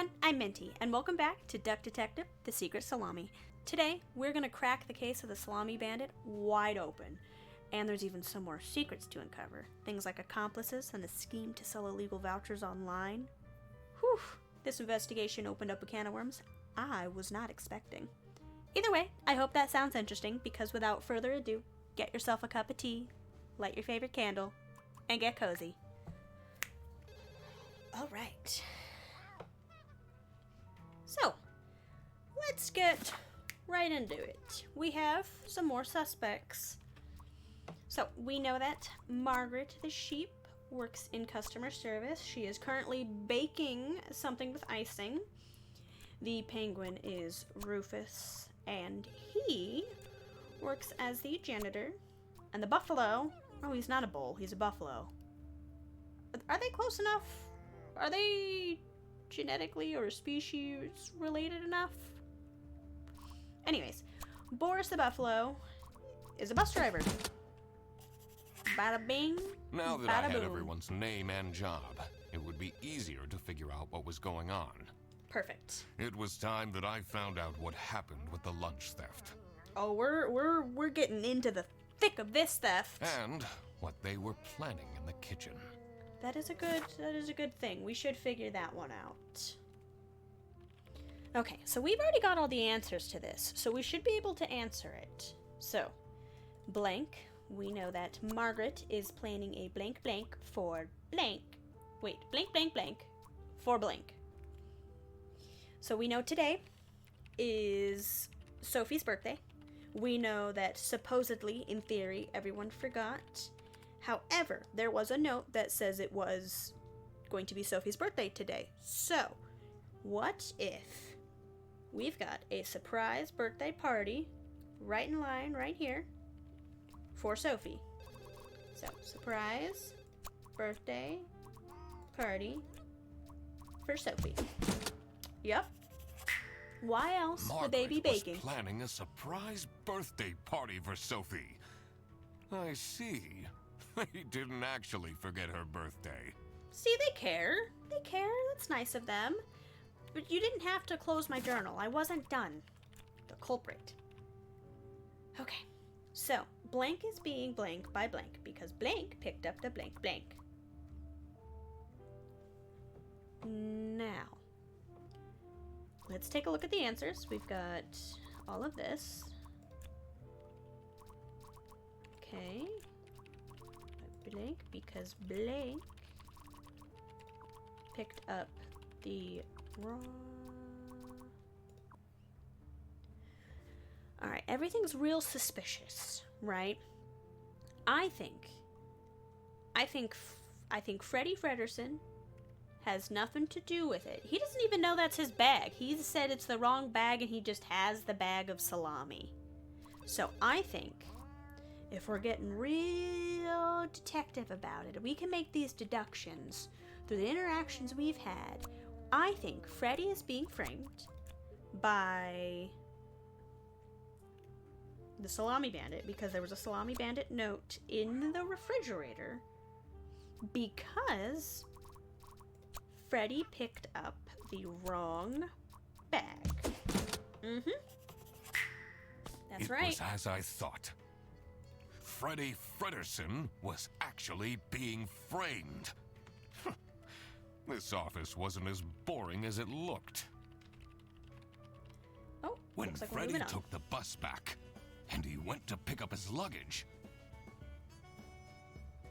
everyone, I'm Minty, and welcome back to Duck Detective, The Secret Salami. Today, we're going to crack the case of the Salami Bandit wide open. And there's even some more secrets to uncover. Things like accomplices and a scheme to sell illegal vouchers online. Whew, this investigation opened up a can of worms I was not expecting. Either way, I hope that sounds interesting, because without further ado, get yourself a cup of tea, light your favorite candle, and get cozy. Alright. So, let's get right into it. We have some more suspects. So, we know that Margaret the sheep works in customer service. She is currently baking something with icing. The penguin is Rufus, and he works as the janitor. And the buffalo, oh, he's not a bull, he's a buffalo. Are they close enough? Are they genetically or species related enough? Anyways, Boris the buffalo is a bus driver. Bada bing, now that bada I had boom. everyone's name and job, it would be easier to figure out what was going on. Perfect. It was time that I found out what happened with the lunch theft. Oh, we're getting into the thick of this theft. And what they were planning in the kitchen. That is a good thing. We should figure that one out. Okay, so we've already got all the answers to this, so we should be able to answer it. So, blank, we know that Margaret is planning a blank blank for blank. Wait, blank blank blank for blank. So we know today is Sophie's birthday. We know that supposedly, in theory, everyone forgot. However, there was a note that says it was going to be Sophie's birthday today. So, what if we've got a surprise birthday party right in line right here for Sophie? So, surprise birthday party for Sophie. Yep. Why else would they be baking? Was planning a surprise birthday party for Sophie. I see. They didn't actually forget her birthday. See, they care. They care. That's nice of them. But you didn't have to close my journal. I wasn't done. The culprit. Okay. So, blank is being blank by blank because blank picked up the blank blank. Now, let's take a look at the answers. We've got all of this. Okay. Blank because blank picked up the wrong. Alright, everything's real suspicious, right? I think Freddie Fredersen has nothing to do with it. He doesn't even know that's his bag. He said it's the wrong bag and he just has the bag of salami. So I think if we're getting real detective about it, we can make these deductions through the interactions we've had. I think Freddy is being framed by the Salami Bandit because there was a Salami Bandit note in the refrigerator because Freddy picked up the wrong bag. That's right. It was as I thought. Freddie Fredersen was actually being framed. This office wasn't as boring as it looked. Oh, when looks like we're Freddie moving on. took the bus back and he went to pick up his luggage,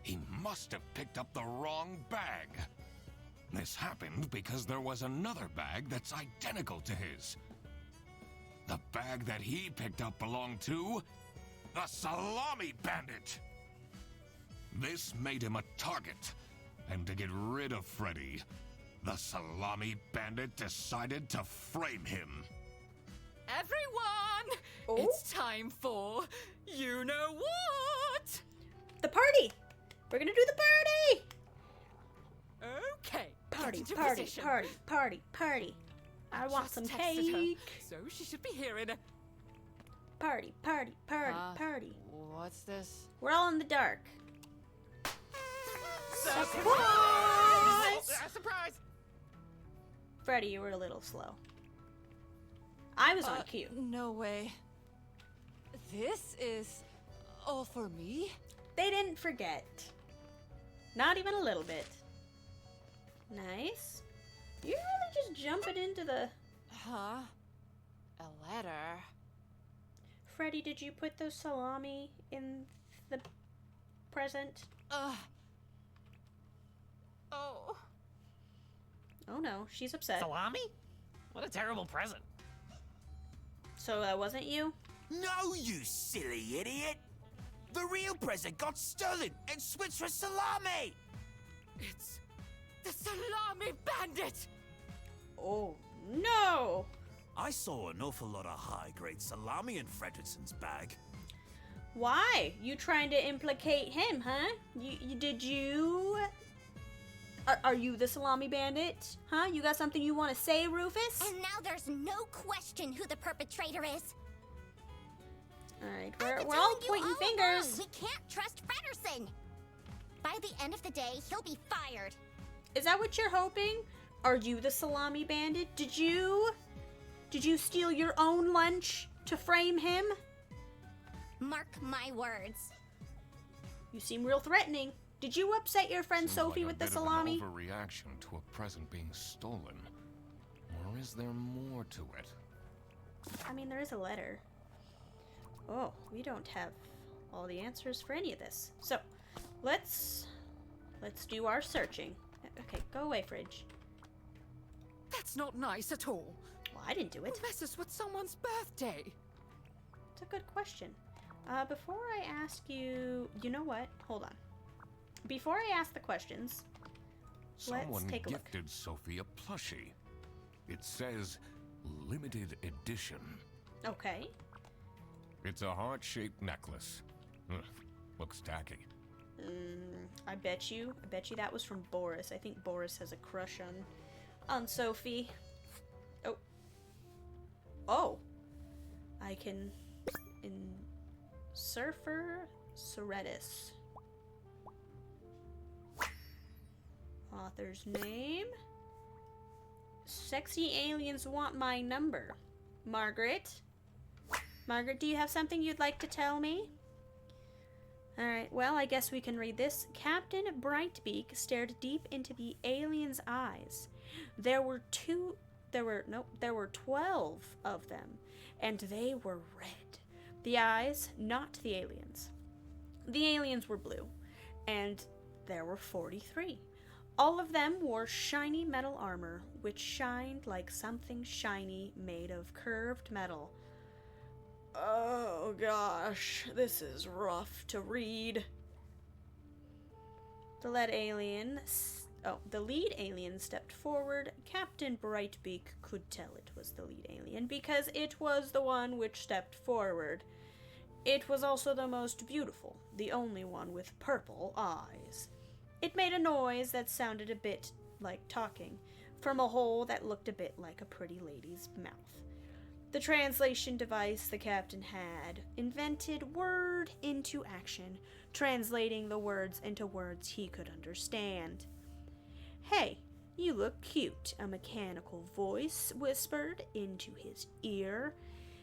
he must have picked up the wrong bag. This happened because there was another bag that's identical to his. The bag that he picked up belonged to the Salami Bandit. This made him a target, and to get rid of Freddy, the Salami Bandit decided to frame him. Everyone! Oh? It's time for you know what? The party! We're gonna do the party! Okay. Party, get into party, position. party, party, party. I want Just some texted her, cake. so she should be here in a... Party, party, party, party. What's this? We're all in the dark. Surprise! Surprise! Surprise! Freddy, you were a little slow. I was on cue. No way. This is all for me? They didn't forget. Not even a little bit. Nice. You're really just jumping into the... Huh? A letter? Freddy, did you put the salami in the present? Oh. Oh no, she's upset. Salami? What a terrible present. So that wasn't you? No, you silly idiot! The real present got stolen and switched for salami! It's the Salami Bandit! Oh no! I saw an awful lot of high-grade salami in Fredrickson's bag. Why? You trying to implicate him, huh? Did you... Are you the Salami Bandit? Huh? You got something you want to say, Rufus? And now there's no question who the perpetrator is. Alright, I've been we're all telling you pointing all fingers. along, we can't trust Frederson. By the end of the day, he'll be fired. Is that what you're hoping? Are you the Salami Bandit? Did you steal your own lunch to frame him? Mark my words. You seem real threatening. Did you upset your friend Seems Sophie like with a the bit of salami? an overreaction to a present being stolen. Or is there more to it? I mean, there is a letter. Oh, we don't have all the answers for any of this. So, let's do our searching. Okay, go away, Fridge. That's not nice at all. Well, I didn't do it. Who messes with someone's birthday? It's a good question. Before I ask you... You know what? Hold on. Before I ask the questions, Someone take a look. gifted Sophie a plushie. It says limited edition. Okay. It's a heart-shaped necklace. Ugh, looks tacky. I bet you that was from Boris. I think Boris has a crush on Sophie. Oh. Oh. I can... Surfer Soretis. Author's name. Sexy aliens want my number. Margaret. Margaret, do you have something you'd like to tell me? Alright, well, I guess we can read this. Captain Brightbeak stared deep into the alien's eyes. There were 12 of them, and they were red. The eyes, not the aliens. The aliens were blue, and there were 43. All of them wore shiny metal armor, which shined like something shiny made of curved metal. Oh gosh, this is rough to read. The lead alien stepped forward. Captain Brightbeak could tell it was the lead alien because it was the one which stepped forward. It was also the most beautiful, the only one with purple eyes. It made a noise that sounded a bit like talking, from a hole that looked a bit like a pretty lady's mouth. The translation device the captain had invented word into action, translating the words into words he could understand. "Hey, you look cute," a mechanical voice whispered into his ear.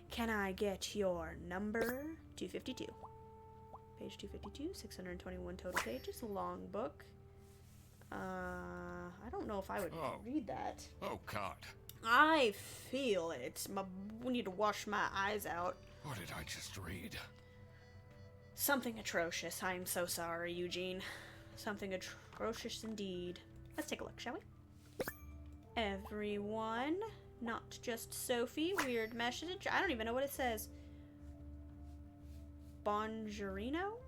"Can I get your number?" 252. Page 252, 621 total pages, long book. I don't know if I would read that. Oh, God. I feel it. We need to wash my eyes out. What did I just read? Something atrocious. I'm so sorry, Eugene. Something atrocious indeed. Let's take a look, shall we? Everyone, not just Sophie. Weird message. I don't even know what it says. Bonjorino?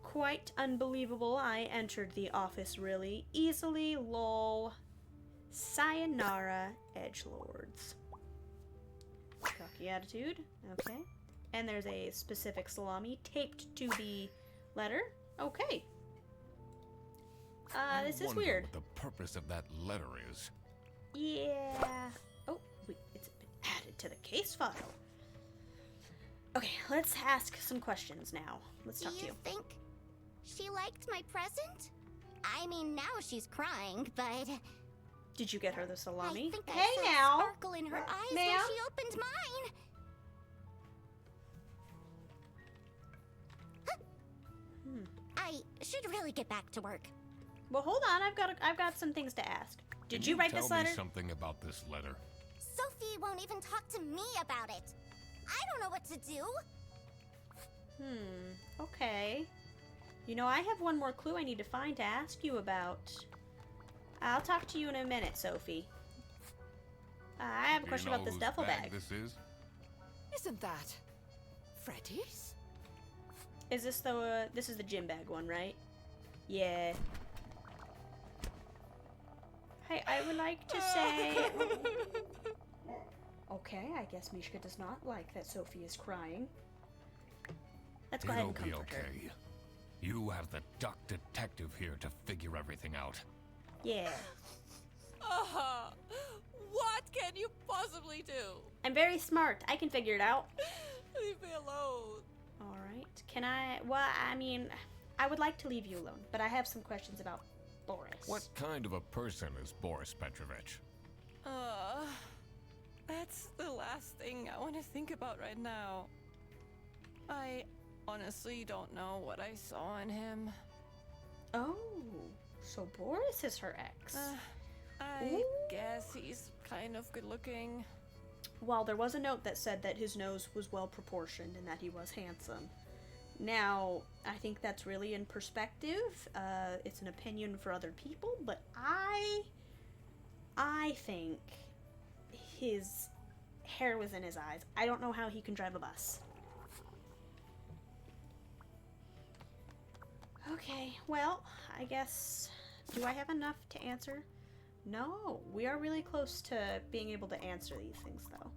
Quite unbelievable. I entered the office really easily. Lol. Sayonara, edgelords. Cocky attitude. Okay. And there's a specific salami taped to the letter. Okay. This is weird. What the purpose of that letter is. Yeah. Oh, wait, it's been added to the case file. Okay, let's ask some questions now. Let's talk to you. Do you think she liked my present? I mean, now she's crying, but Did you get her the salami? I think Hey I saw now! sparkle in her eyes when Ma'am? she opened mine. I should really get back to work. Well, hold on. I've got some things to ask. Did Can you write this tell letter? me something about this letter? Sophie won't even talk to me about it. I don't know what to do. Okay. You know, I have one more clue I need to find to ask you about. I'll talk to you in a minute, Sophie. I have a Do question you know about this whose duffel bag. this is? Isn't that Freddy's? Is this the, this is the gym bag one, right? Yeah. Hey, I would like to say... Okay, I guess Mishka does not like that Sophie is crying. Let's go ahead and It'll be comfort her. okay. You have the duck detective here to figure everything out. Yeah. What can you possibly do? I'm very smart. I can figure it out. Leave me alone. Alright. Can I... Well, I mean, I would like to leave you alone, but I have some questions about Boris. What kind of a person is Boris Petrovich? That's the last thing I want to think about right now. I honestly don't know what I saw in him. Oh, so Boris is her ex. I Ooh. guess he's kind of good looking. Well, there was a note that said that his nose was well proportioned and that he was handsome. Now, I think that's really in perspective. It's an opinion for other people, but I think his hair was in his eyes. I don't know how he can drive a bus. Okay, well, I guess... Do I have enough to answer? No, we are really close to being able to answer these things, though.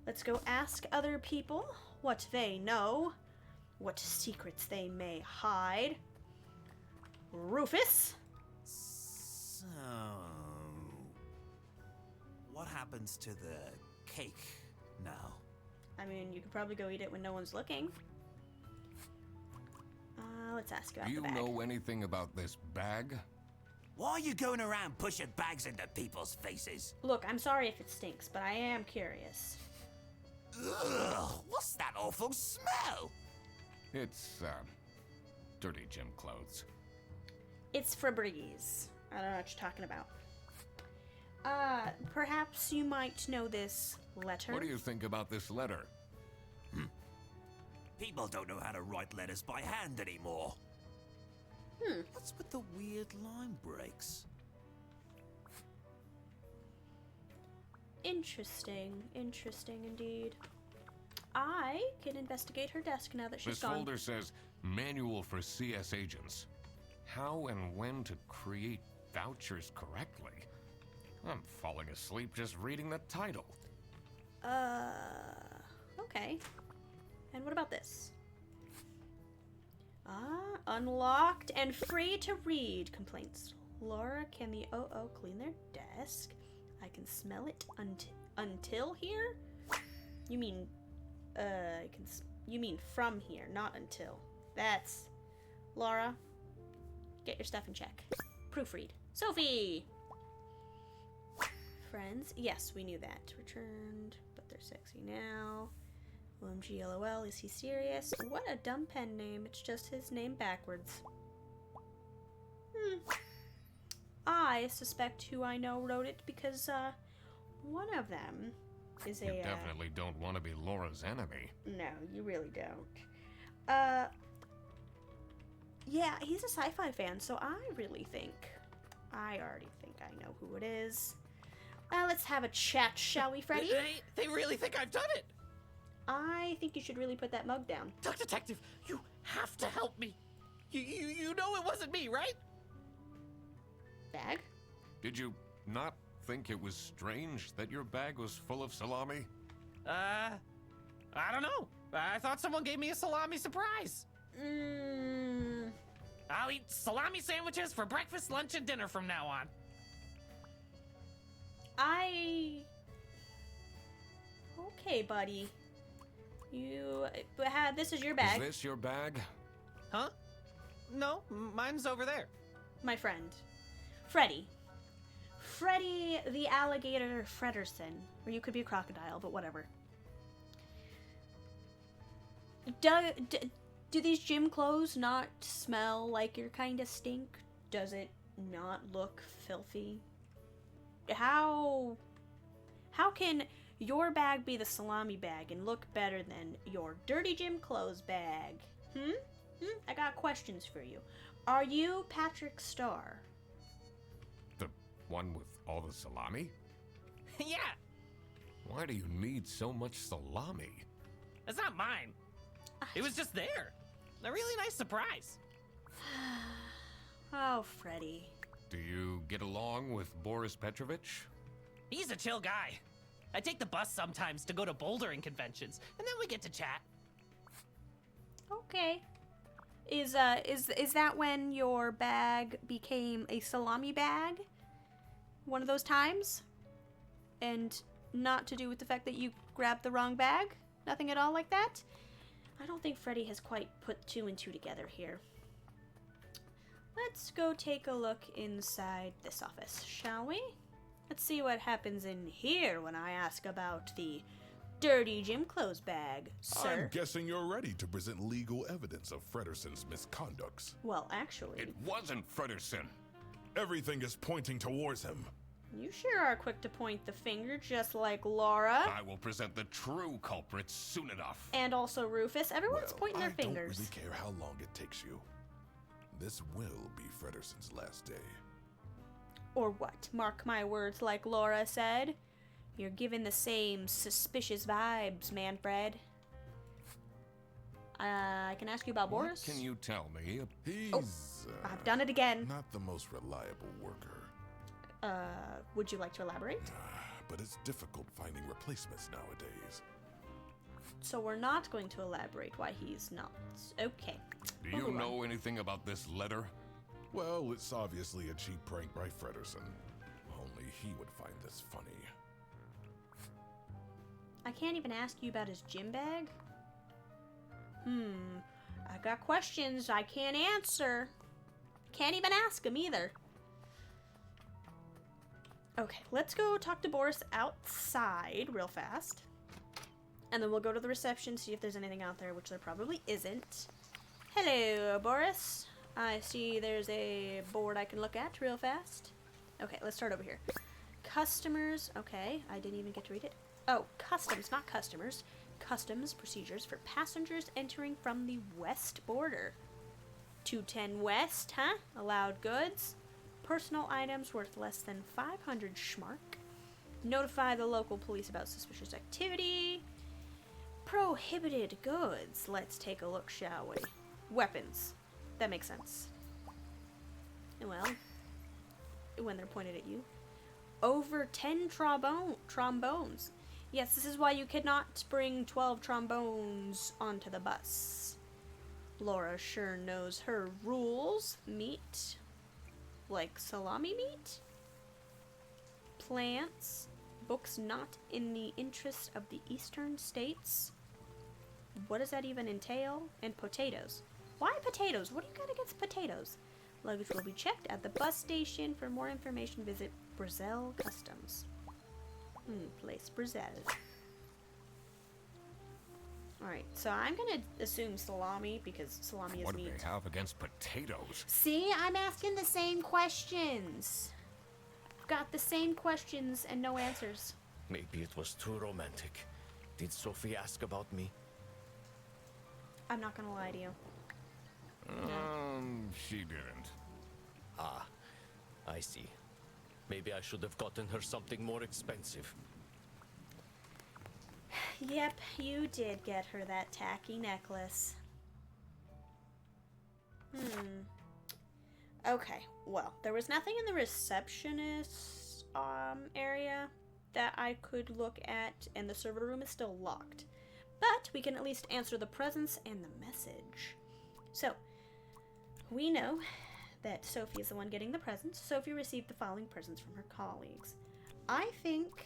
Let's go ask other people what they know, what secrets they may hide. Rufus? So, what happens to the cake now? I mean, you could probably go eat it when no one's looking. Let's ask about Do you the bag. know anything about this bag? Why are you going around pushing bags into people's faces? Look, I'm sorry if it stinks, but I am curious. Ugh, what's that awful smell? It's, dirty gym clothes. It's Febreze. I don't know what you're talking about. Perhaps you might know this letter? What do you think about this letter? People don't know how to write letters by hand anymore. What's with the weird line breaks? Interesting. Interesting indeed. I can investigate her desk now that she's This gone. folder says Manual for CS Agents. How and when to create vouchers correctly. I'm falling asleep just reading the title. Okay. And what about this? Unlocked and free to read. Complaints. Laura, can the OO clean their desk? I can smell it until here? You mean, you mean from here, not until. That's... Laura, get your stuff in check. Proofread. Sophie! Friends? Yes, we knew that. Returned, but they're sexy now. OMG LOL, is he serious? What a dumb pen name. It's just his name backwards. I suspect who I know wrote it because, one of them is You definitely don't want to be Laura's enemy. No, you really don't. Yeah, he's a sci-fi fan, so I already think I know who it is. Let's have a chat, shall we, Freddy? They really think I've done it. I think you should really put that mug down. Duck Detective, you have to help me. You know it wasn't me, right? Bag? Did you not think it was strange that your bag was full of salami? I don't know. I thought someone gave me a salami surprise. I'll eat salami sandwiches for breakfast, lunch, and dinner from now on. Okay, buddy. This is your bag. Is this your bag? Huh? No, mine's over there. My friend. Freddy. Freddy the Alligator Frederson. Or you could be a crocodile, but whatever. Do these gym clothes not smell like your kind of stink? Does it not look filthy? How can your bag be the salami bag and look better than your dirty gym clothes bag? I got questions for you. Are you Patrick Starr? The one with all the salami? Yeah, Why do you need so much salami? it's not mine. It was just there. A really nice surprise. Oh, Freddy. Do you get along with Boris Petrovich? He's a chill guy. I take the bus sometimes to go to bouldering conventions, and then we get to chat. Okay. Is that when your bag became a salami bag? One of those times? And not to do with the fact that you grabbed the wrong bag? Nothing at all like that? I don't think Freddy has quite put 2 and 2 together here. Let's go take a look inside this office, shall we? Let's see what happens in here when I ask about the dirty gym clothes bag, sir. I'm guessing you're ready to present legal evidence of Frederson's misconducts. Well, actually, It wasn't Frederson. Everything is pointing towards him. you sure are quick to point the finger, just like Laura. I will present the true culprits soon enough. And also Rufus. Everyone's Well, pointing their I fingers. don't really care how long it takes you. This will be Frederson's last day. Or what? Mark my words, like Laura said. You're giving the same suspicious vibes, Manfred. I can ask you about Boris. What can you tell me? He's I've done it again. not the most reliable worker, Would you like to elaborate? but it's difficult finding replacements nowadays. So we're not going to elaborate why he's not. Okay. Do We'll you move on. know anything about this letter? Well, it's obviously a cheap prank by Frederson. Only he would find this funny. I can't even ask you about his gym bag? I got questions I can't answer. Can't even ask him either. Okay, let's go talk to Boris outside real fast. And then we'll go to the reception, see if there's anything out there, which there probably isn't. Hello, Boris. I see there's a board I can look at real fast. Okay, let's start over here. Customers. Okay, I didn't even get to read it. Oh, customs, not customers. Customs procedures for passengers entering from the west border. 210 West, huh? Allowed goods. Personal items worth less than 500 schmark. Notify the local police about suspicious activity. Prohibited goods. Let's take a look, shall we? Weapons. That makes sense. Well, when they're pointed at you. Over 10 trombones. Yes, this is why you cannot bring 12 trombones onto the bus. Laura sure knows her rules. Meat. Like salami meat? Plants. Books not in the interest of the eastern states. What does that even entail? And potatoes. Why potatoes? What do you got against potatoes? Luggage will be checked at the bus station. For more information, visit Brazil Customs. Place Brazil. Alright, so I'm gonna assume salami because salami is What do meat. they have against potatoes? See, I'm asking the same questions. Got the same questions and no answers. Maybe it was too romantic. Did Sophie ask about me? I'm not gonna lie to you. She didn't. Ah, I see. Maybe I should have gotten her something more expensive. Yep, you did get her that tacky necklace. Okay, well, there was nothing in the receptionist area that I could look at, and the server room is still locked. But we can at least answer the presents and the message. So, we know that Sophie is the one getting the presents. Sophie received the following presents from her colleagues. I think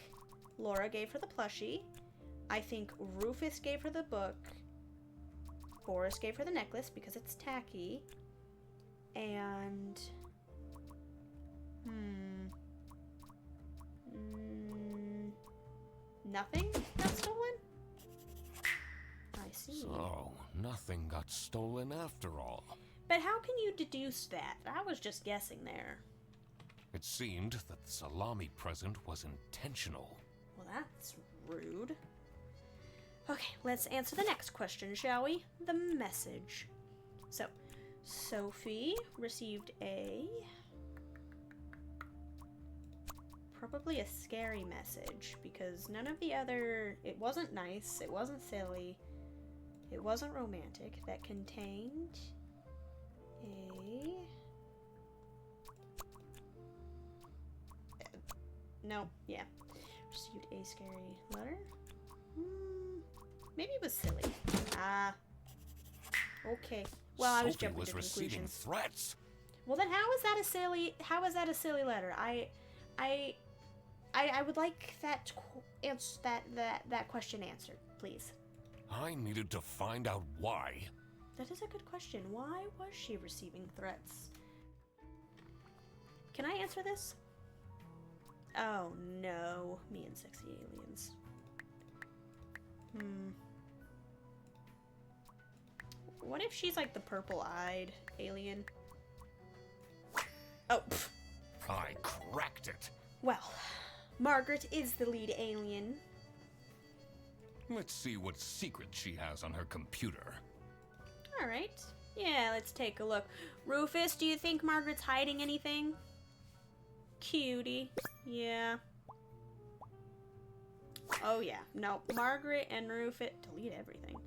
Laura gave her the plushie. I think Rufus gave her the book. Boris gave her the necklace because it's tacky. And Nothing got stolen? I see. So, nothing got stolen after all. But how can you deduce that? I was just guessing there. It seemed that the salami present was intentional. Well, that's rude. Okay, let's answer the next question, shall we? The message. So, Sophie received probably a scary message, because none of the other... It wasn't nice, it wasn't silly, it wasn't romantic. That contained no, yeah. Received a scary letter. Maybe it was silly. Okay. Well, I was Sophie jumping was to receiving conclusions. threats. Well, then how is that a silly letter? I would like that question answered, please. I needed to find out why. That is a good question. Why was she receiving threats? Can I answer this? Oh no, me and sexy aliens. What if she's like the purple-eyed alien? Oh, pff. I cracked it. Well, Margaret is the lead alien. Let's see what secret she has on her computer. Alright. Yeah, let's take a look. Rufus, do you think Margaret's hiding anything? Cutie. Yeah. Oh yeah. No, Margaret and Rufus... Delete everything.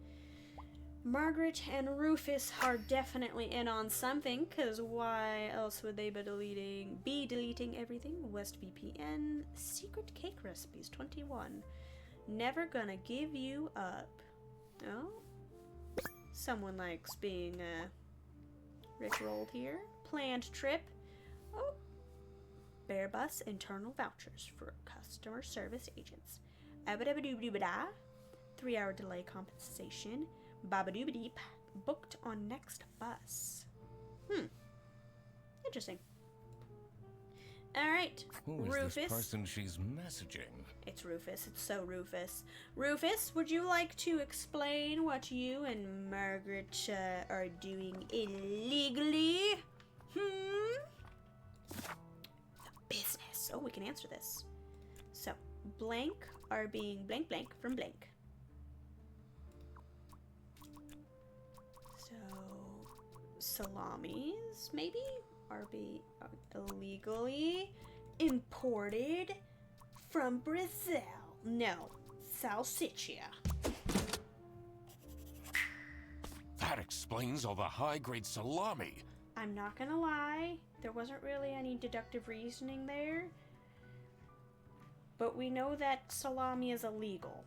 Margaret and Rufus are definitely in on something, because why else would they be deleting everything? West VPN, secret cake recipes, 21. Never gonna give you up. Oh? Someone likes being, rickrolled here. Planned trip. Oh. BearBus internal vouchers for customer service agents. Abba-dabba-doo-doo-ba-da. 3-hour delay compensation. Baba-dooba-deep. Booked on next bus. Interesting. Alright. Who is Rufus. this person she's messaging? It's Rufus. It's so Rufus. Rufus, would you like to explain what you and Margaret are doing illegally? The business. Oh, we can answer this. So, blank are being blank blank from blank. So, salamis, maybe, are illegally imported from Brazil. No, Salsiccia. That explains all the high-grade salami. I'm not gonna lie, there wasn't really any deductive reasoning there. But we know that salami is illegal.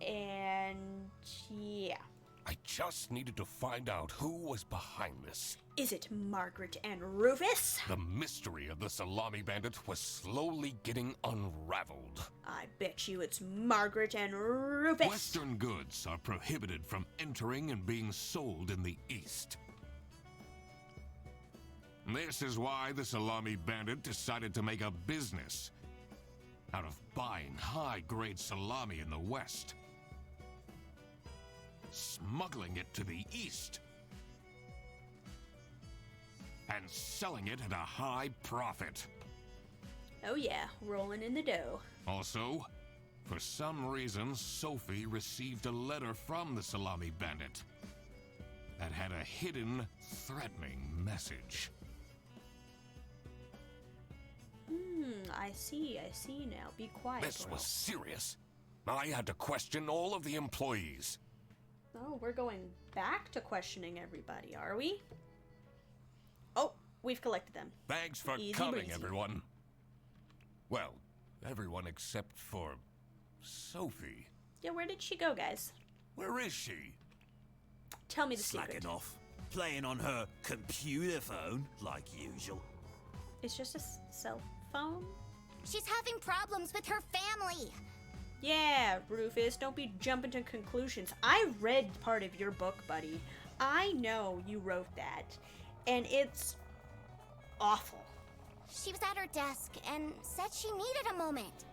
And yeah. I just needed to find out who was behind this. Is it Margaret and Rufus? The mystery of the Salami Bandit was slowly getting unraveled. I bet you it's Margaret and Rufus. Western goods are prohibited from entering and being sold in the East. This is why the Salami Bandit decided to make a business out of buying high-grade salami in the West, smuggling it to the East, and selling it at a high profit. Oh yeah, rolling in the dough. Also, for some reason, Sophie received a letter from the Salami Bandit that had a hidden, threatening message. I see now. Be quiet. This girl. was serious. I had to question all of the employees. Oh, we're going back to questioning everybody, are we? Oh, we've collected them. Thanks for Easy coming, breezy. everyone. Well, everyone except for Sophie. Yeah, where did she go, guys? Where is she? Tell me the Slacking secret. off. Playing on her computer phone, like usual. It's just a cell phone? She's having problems with her family. Yeah, Rufus, don't be jumping to conclusions. I read part of your book, buddy. I know you wrote that, and it's awful. She was at her desk and said she needed a moment.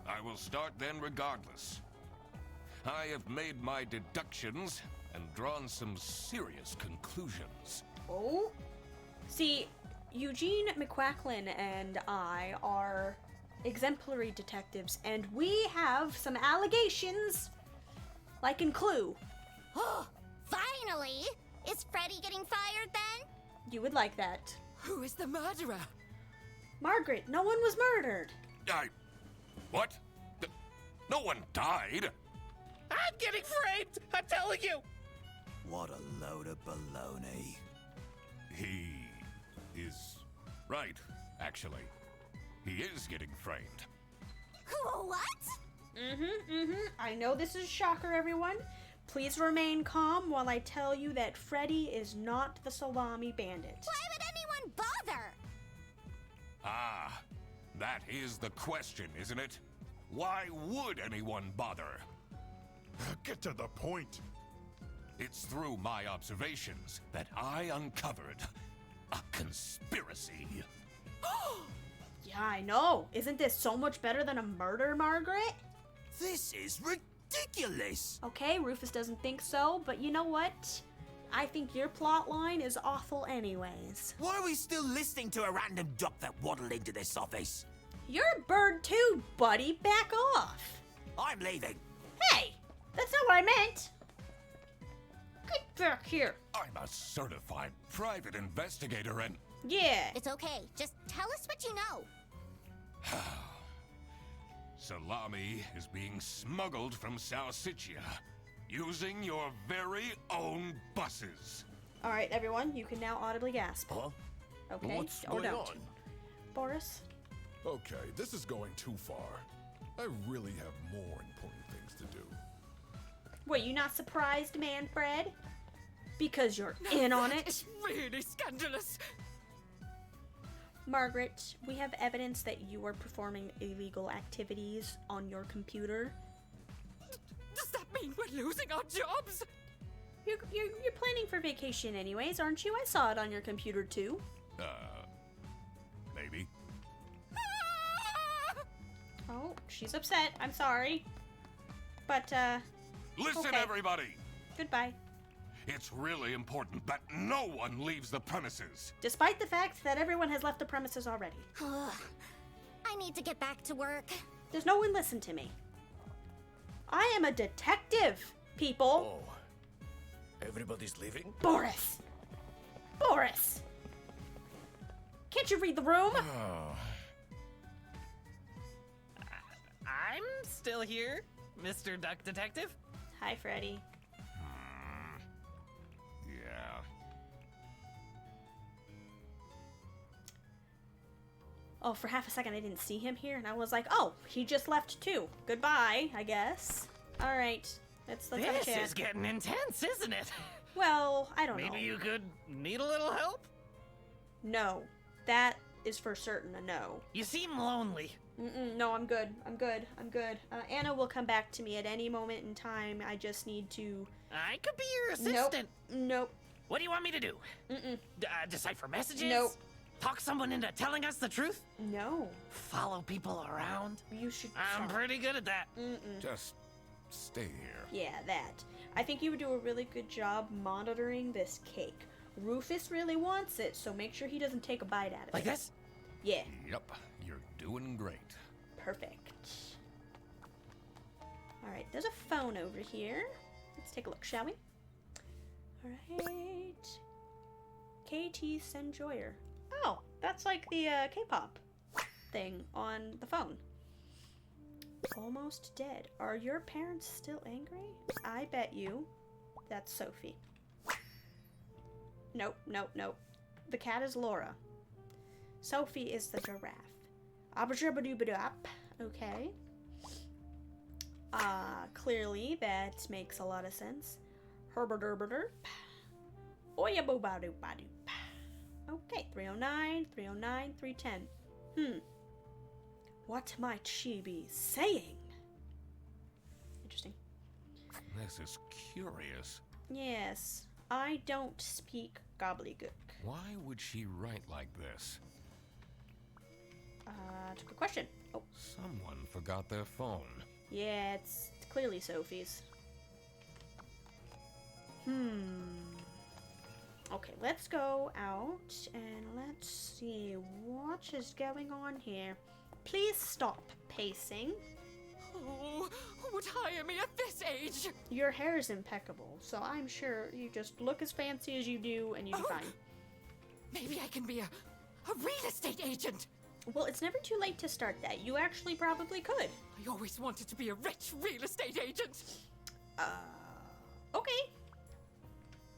I will start then regardless. I have made my deductions and drawn some serious conclusions. Oh? See, Eugene McQuacklin and I are exemplary detectives, and we have some allegations, like in Clue. Oh, finally! Is Freddy getting fired then? You would like that. Who is the murderer? Margaret, no one was murdered. What? No one died. I'm getting framed! I'm telling you! What a load of baloney. He is right, actually. He is getting framed. What? I know this is a shocker, everyone. Please remain calm while I tell you that Freddy is not the Salami Bandit. Why would anyone bother? Ah, that is the question, isn't it? Why would anyone bother? Get to the point. It's through my observations that I uncovered a conspiracy. Yeah, I know. Isn't this so much better than a murder, Margaret? This is ridiculous. Okay, Rufus doesn't think so, but you know what? I think your plot line is awful anyways. Why are we still listening to a random duck that waddled into this office? You're a bird too, buddy. Back off. I'm leaving. Hey, that's not what I meant. Get back here. I'm a certified private investigator and... Yeah. It's okay. Just tell us what you know. Salami is being smuggled from Salsichia using your very own buses. All right, everyone, you can now audibly gasp. Huh? Okay, What's or going don't. on? Boris? Okay, this is going too far. I really have more important things to do. Wait, you not surprised, Manfred? Because you're in on it? It's really scandalous. Margaret, we have evidence that you are performing illegal activities on your computer. Does that mean we're losing our jobs? You're planning for vacation anyways, aren't you? I saw it on your computer too. Maybe. Oh, she's upset. I'm sorry. But, Listen, okay. everybody! Goodbye. It's really important that no one leaves the premises. Despite the fact that everyone has left the premises already. I need to get back to work. There's no one listen to me. I am a detective, people. Oh. Everybody's leaving? Boris! Boris! Can't you read the room? I'm still here, Mr. Duck Detective. Hi, Freddy. Yeah. Oh, for half a second I didn't see him here, and I was like, oh, he just left too. Goodbye, I guess. All right, let's have a This chat. is getting intense, isn't it? Well, I don't know. Maybe you could need a little help? No, that is for certain a no. You seem lonely. No, I'm good. I'm good. I'm good. Anna will come back to me at any moment in time. I just need to... I could be your assistant. Nope. What do you want me to do? Decipher messages? Nope. Talk someone into telling us the truth? No. Follow people around? You should... I'm pretty good at that. Just stay here. Yeah, that. I think you would do a really good job monitoring this cake. Rufus really wants it, so make sure he doesn't take a bite out of Like it. this? Yeah. Yep, you're doing great. Perfect. Alright, there's a phone over here. Let's take a look, shall we? Alright. KT Senjoyer. Oh, that's like the K-pop thing on the phone. Almost dead. Are your parents still angry? I bet you. That's Sophie. Nope, nope, nope. The cat is Laura. Sophie is the giraffe. Abajabadubadap. Okay. Clearly that makes a lot of sense. Herberderberderp. Oyabobadoobadoop. Okay, 309, 309, 310. What might she be saying? Interesting. This is curious. Yes, I don't speak gobbledygook. Why would she write like this? That's a good question. Oh, Someone forgot their phone. yeah, it's clearly Sophie's. Okay, let's go out and let's see what is going on here. Please stop pacing. Oh, who would hire me at this age? Your hair is impeccable, so I'm sure you just look as fancy as you do and you'll be fine. Maybe I can be a real estate agent. Well, it's never too late to start that. You actually probably could. I always wanted to be a rich real estate agent. Okay.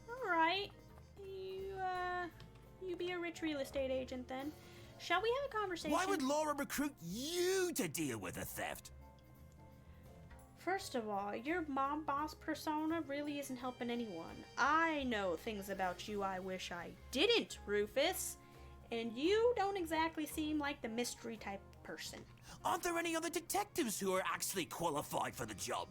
Alright. You be a rich real estate agent then. Shall we have a conversation? Why would Laura recruit you to deal with a theft? First of all, your mom boss persona really isn't helping anyone. I know things about you I wish I didn't, Rufus. And you don't exactly seem like the mystery type person. Aren't there any other detectives who are actually qualified for the job?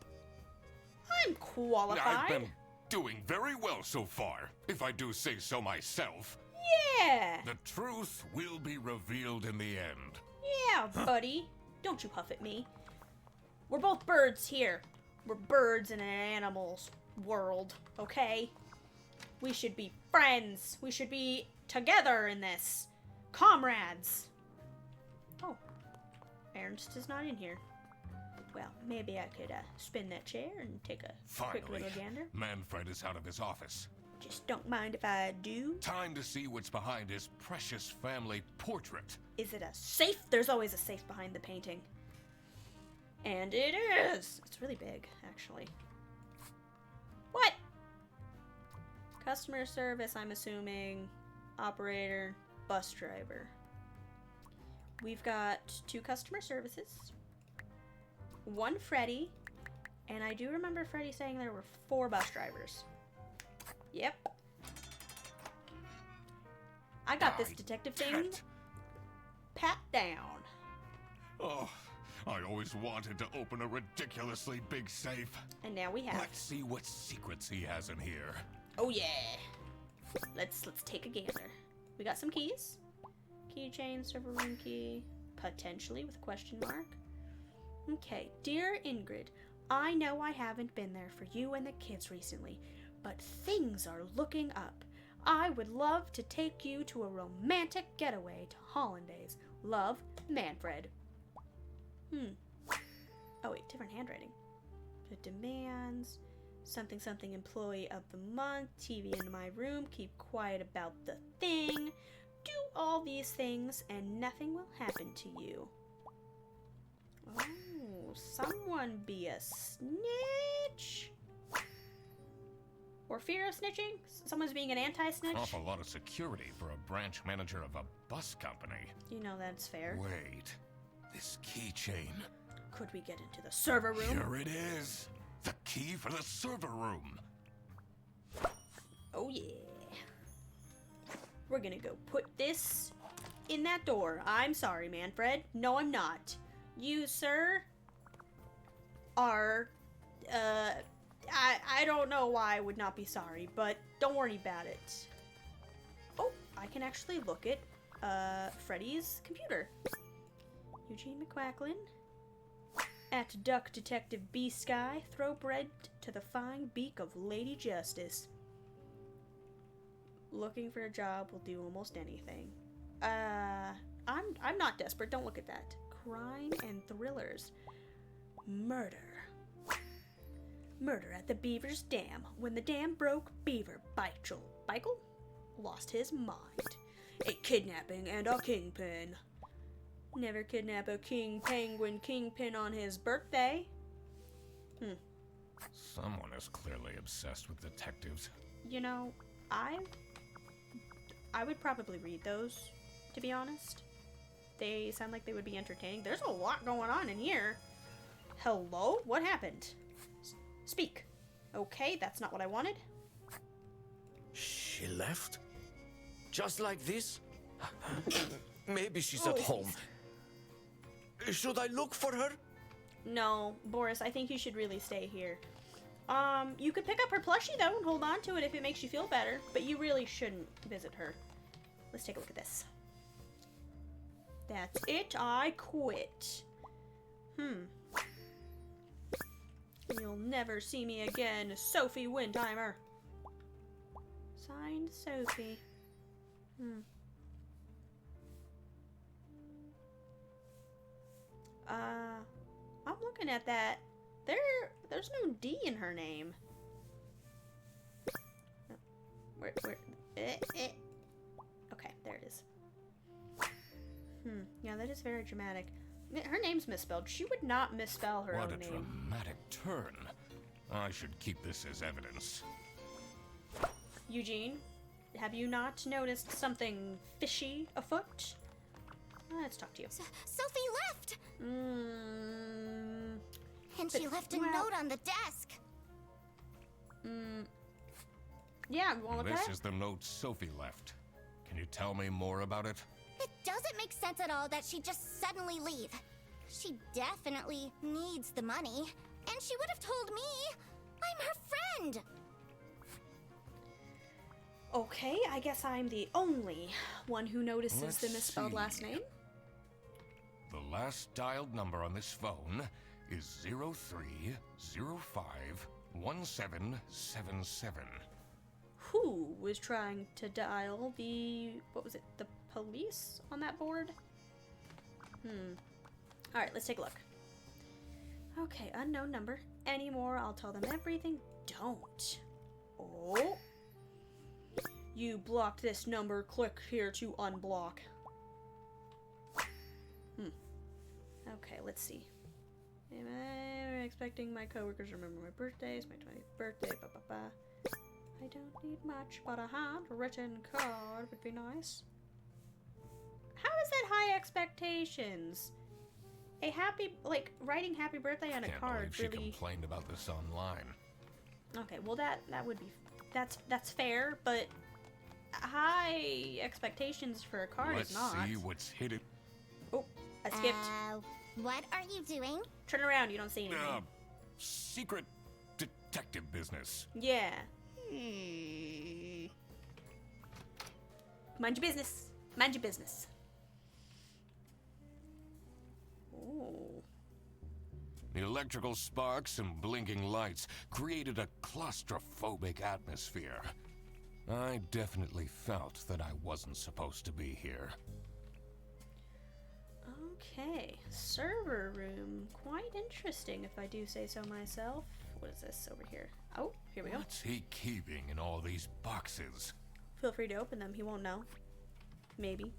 I'm qualified. I've been doing very well so far, if I do say so myself. Yeah. The truth will be revealed in the end. Yeah, buddy. Don't you huff at me. We're both birds here. We're birds in an animal's world, okay? We should be friends. We should be together in this. Comrades. Oh, Ernst is not in here. Well, maybe I could spin that chair and take a quick Finally, little gander. Manfred is out of his office. Just don't mind if I do. Time to see what's behind his precious family portrait. Is it a safe? There's always a safe behind the painting. And it is! It's really big, actually. What? Customer service, I'm assuming. Operator, bus driver. We've got 2 customer services. 1 Freddy. And I do remember Freddy saying there were 4 bus drivers. Yep. I got this detective thing Cat. pat down. Oh, I always wanted to open a ridiculously big safe. And now we have. Let's see what secrets he has in here. Oh yeah. Let's take a gander. We got some keys. Keychain, server room key, potentially with a question mark. Okay, dear Ingrid, I know I haven't been there for you and the kids recently, but things are looking up. I would love to take you to a romantic getaway to Hollandaise. Love, Manfred. Oh wait, different handwriting. The demands. Something something employee of the month. TV in my room. Keep quiet about the thing. Do all these things and nothing will happen to you. Oh, someone be a snitch? Or fear of snitching? Someone's being an anti-snitch? Awful lot of security for a branch manager of a bus company. You know that's fair. Wait, this keychain. Could we get into the server room? Here it is. The key for the server room. Oh yeah. We're gonna go put this in that door. I'm sorry, Manfred. No, I'm not. You, sir, are, I don't know why I would not be sorry, but don't worry about it. Oh, I can actually look at, Freddy's computer. Eugene McQuacklin. At Duck Detective B Sky, throw bread to the fine beak of Lady Justice. Looking for a job will do almost anything. I'm not desperate. Don't look at that. Crime and thrillers. Murder. Murder at the Beaver's Dam. When the dam broke, Beaver Beichel lost his mind. A kidnapping and a kingpin. Never kidnap a king penguin kingpin on his birthday. Someone is clearly obsessed with detectives. You know, I would probably read those, to be honest. They sound like they would be entertaining. There's a lot going on in here. Hello? What happened? Speak. Okay, that's not what I wanted. She left? Just like this? Maybe she's at Oh, home. Should I look for her? No, Boris, I think you should really stay here. You could pick up her plushie though and hold on to it if it makes you feel better, but you really shouldn't visit her. Let's take a look at this. That's it. I quit. You'll never see me again, Sophie Windheimer. Signed, Sophie. I'm looking at that. There's no D in her name. Where, okay, there it is. Yeah, that is very dramatic. Her name's misspelled. She would not misspell her What own a name. dramatic turn. I should keep this as evidence. Eugene, have you not noticed something fishy afoot? Let's talk to you. Sophie left! And she left a well- note on the desk. Yeah, you wanna look at This it? is the note Sophie left. Can you tell me more about it? It doesn't make sense at all that she'd just suddenly leave. She definitely needs the money, and she would have told me. I'm her friend. Okay, I guess I'm the only one who notices Let's the misspelled last see. name. The last dialed number on this phone is 03051777. Who was trying to dial the, what was it, the police on that board? Alright, let's take a look. Okay, unknown number. Any more, I'll tell them everything. Don't. Oh. You blocked this number. Click here to unblock. Okay, let's see. Am I expecting my coworkers to remember my birthday? It's my 20th birthday. I don't need much, but a handwritten card would be nice. How is that high expectations? A happy, like, writing happy birthday on a Can't card believe she really... complained about this online. Okay, well that would be... That's fair, but high expectations for a card Let's is not. see what's hidden. Oh, I skipped. What are you doing? Turn around, you don't see anything. Secret detective business. Yeah. Mind your business. Mind your business. Ooh. The electrical sparks and blinking lights created a claustrophobic atmosphere. I definitely felt that I wasn't supposed to be here. Okay. Server room. Quite interesting, if I do say so myself. What is this over here? Oh, here we go. What's he keeping in all these boxes? Feel free to open them. He won't know. Maybe.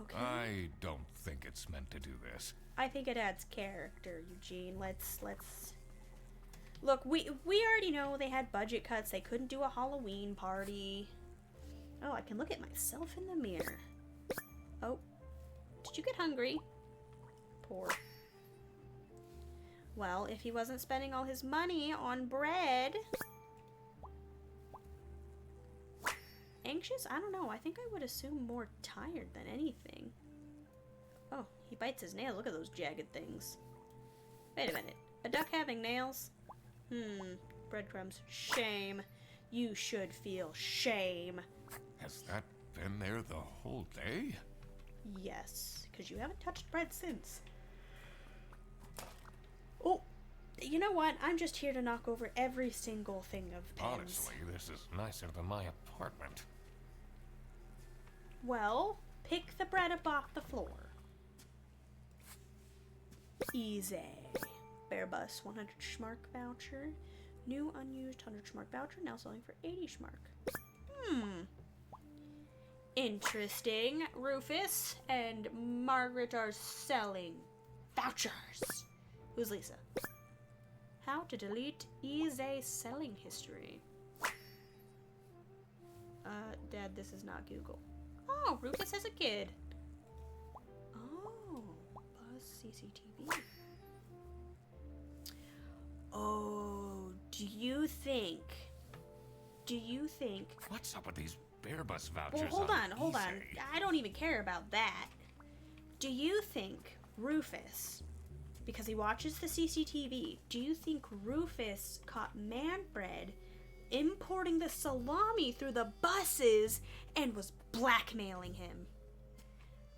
Okay. I don't think it's meant to do this. I think it adds character, Eugene. Let's look. We already know they had budget cuts. They couldn't do a Halloween party. Oh, I can look at myself in the mirror. Oh, did you get hungry? Poor. Well, if he wasn't spending all his money on bread. Anxious? I don't know. I think I would assume more tired than anything. Oh, he bites his nail. Look at those jagged things. Wait a minute. A duck having nails? Breadcrumbs. Shame. You should feel shame. Has that been there the whole day? Yes, because you haven't touched bread since. Oh, you know what? I'm just here to knock over every single thing of pens. Honestly, this is nicer than my apartment. Well, pick the bread up off the floor. Easy. BearBus 100 Schmark voucher. New unused 100 Schmark voucher now selling for 80 Schmark. Interesting. Rufus and Margaret are selling vouchers. Who's Lisa? How to delete easy selling history. Dad, this is not Google. Oh, Rufus has a kid. Oh, Buzz CCTV. Oh, do you think? What's up with these BearBus vouchers? Well, hold on. eBay? I don't even care about that. Do you think Rufus because he watches the CCTV. Do you think Rufus caught Manfred importing the salami through the buses and was blackmailing him?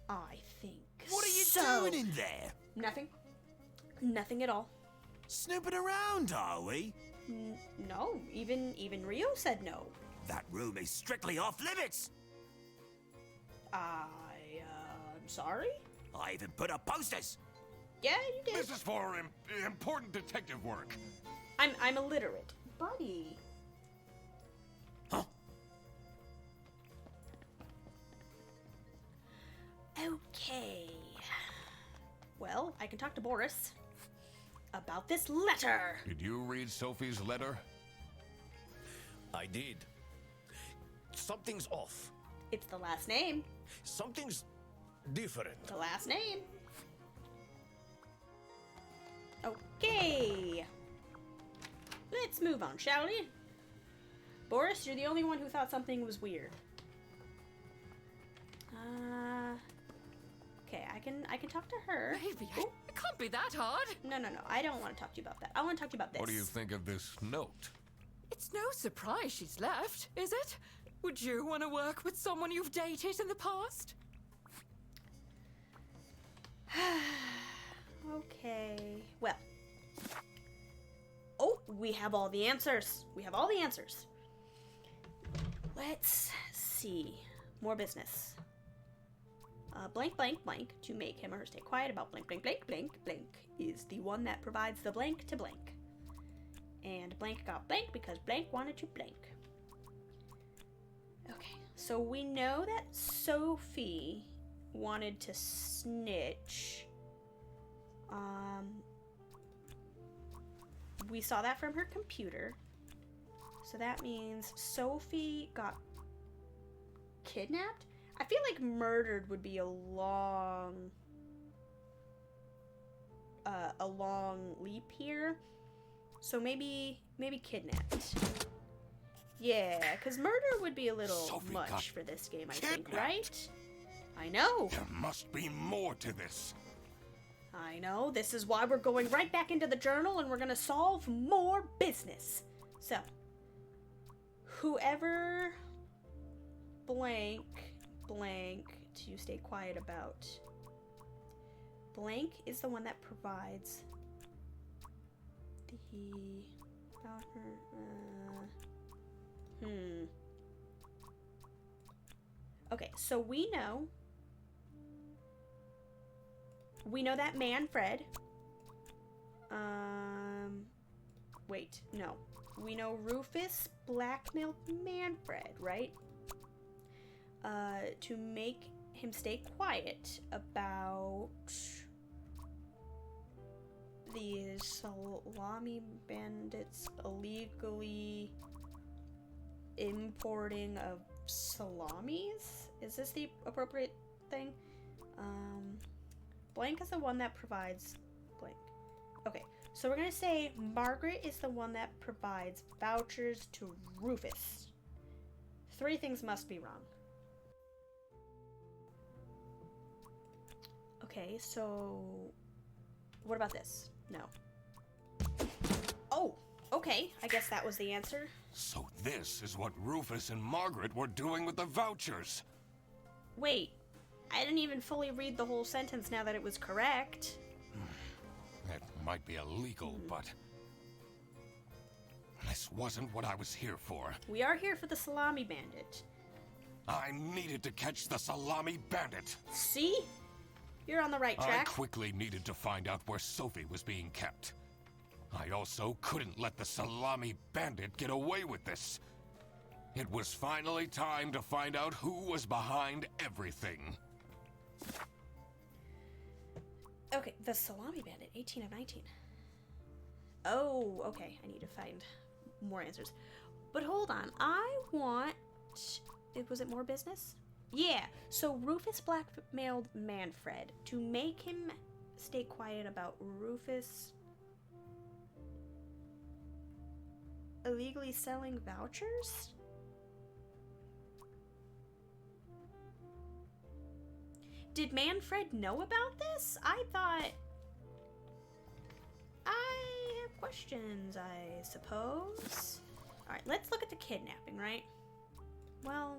I think What are you so. doing in there? Nothing. Nothing at all. Snooping around, are we? No, even Rio said no. That room is strictly off limits. I'm sorry? I even put up posters. Yeah, you did. This is for important detective work. I'm illiterate. Buddy. Huh? Okay. Well, I can talk to Boris about this letter. Did you read Sophie's letter? I did. Something's off. It's the last name. Something's different. The last name. Okay. Let's move on, shall we? Boris, you're the only one who thought something was weird. Okay, I can talk to her. Maybe. Oh, It can't be that hard. no, I don't want to talk to you about that. I want to talk to you about this. What do you think of this note? It's no surprise she's left, is it? Would you want to work with someone you've dated in the past? Okay, well. Oh, we have all the answers. We have all the answers. Let's see. More business. Blank, blank, blank, to make him or her stay quiet about blank, blank, blank, blank, blank, is the one that provides the blank to blank. And blank got blank because blank wanted to blank. Okay, so we know that Sophie wanted to snitch. We saw that from her computer. So that means Sophie got kidnapped? I feel like murdered would be a long leap here. So maybe kidnapped. Yeah, because murder would be a little Sophie got much for this game, I think, kidnapped. right? I know. There must be more to this. I know. This is why we're going right back into the journal and we're going to solve more business. So, whoever blank to stay quiet about. Blank is the one that provides the about her. Okay, so we know that Manfred. Wait, no. We know Rufus blackmailed Manfred, right? To make him stay quiet about the Salami Bandits illegally importing of salamis? Is this the appropriate thing? Blank is the one that provides blank. Okay, so we're gonna say Margaret is the one that provides vouchers to Rufus. 3 things must be wrong. Okay, so what about this? No. Oh, okay. I guess that was the answer. So this is what Rufus and Margaret were doing with the vouchers. Wait, I didn't even fully read the whole sentence now that it was correct. It might be illegal, but this wasn't what I was here for. We are here for the Salami Bandit. I needed to catch the Salami Bandit. See? You're on the right I track. quickly needed to find out where Sophie was being kept. I also couldn't let the Salami Bandit get away with this. It was finally time to find out who was behind everything. Okay, the Salami Bandit, 18 of 19. Oh, okay. I need to find more answers. But hold on. I want... Was it more business? Yeah. So Rufus blackmailed Manfred to make him stay quiet about Rufus illegally selling vouchers? Did Manfred know about this? I thought questions, I suppose. Alright, let's look at the kidnapping, right? Well,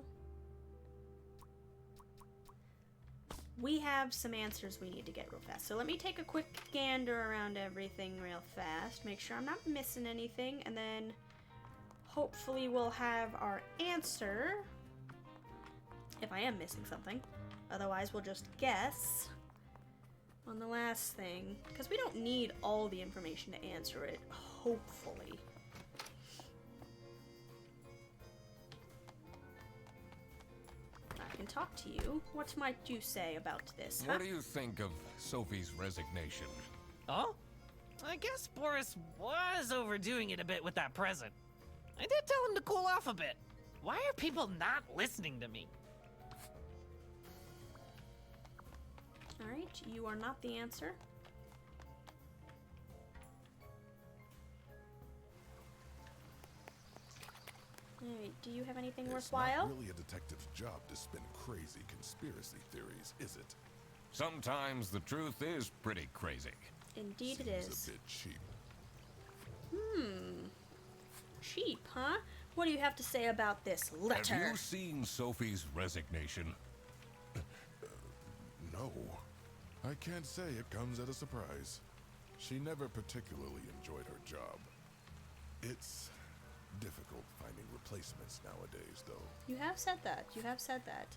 we have some answers we need to get real fast. So let me take a quick gander around everything real fast. Make sure I'm not missing anything. And then hopefully we'll have our answer. If I am missing something. Otherwise, we'll just guess on the last thing. Because we don't need all the information to answer it. Hopefully. I can talk to you. What might you say about this, huh? What do you think of Sophie's resignation? Oh? I guess Boris was overdoing it a bit with that present. I did tell him to cool off a bit. Why are people not listening to me? Alright, you are not the answer. Alright, do you have anything worthwhile? It's not really a detective's job to spin crazy conspiracy theories, is it? Sometimes the truth is pretty crazy. Indeed it Seems is. a bit cheap. Cheap, huh? What do you have to say about this letter? Have you seen Sophie's resignation? No. I can't say it comes at a surprise. She never particularly enjoyed her job. It's difficult finding replacements nowadays, though. You have said that. You have said that.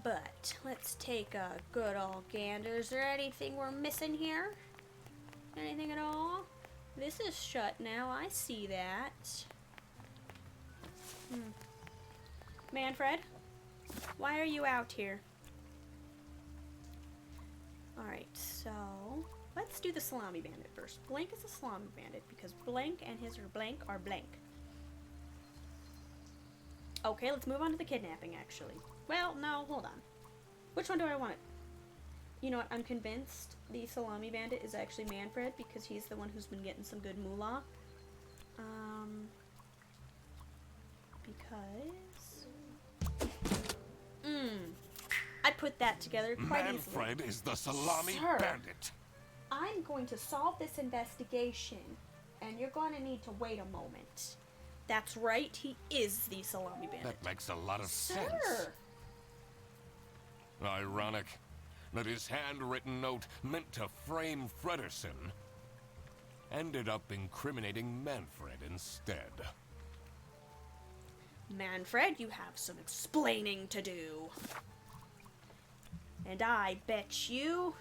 But let's take a good old gander. Is there anything we're missing here? Anything at all? This is shut now. I see that. Manfred? Why are you out here? Alright, so let's do the Salami Bandit first. Blank is a Salami Bandit because blank and his or blank are blank. Okay, let's move on to the kidnapping, actually. Well, no, hold on. Which one do I want? You know what? I'm convinced the Salami Bandit is actually Manfred because he's the one who's been getting some good moolah. Because... I put that together quite easily. Manfred is the Salami Sir. Bandit. I'm going to solve this investigation, and you're going to need to wait a moment. That's right, he is the Salami Bandit. That makes a lot of Sir! sense. Ironic that his handwritten note meant to frame Fredersen ended up incriminating Manfred instead. Manfred, you have some explaining to do. And I bet you...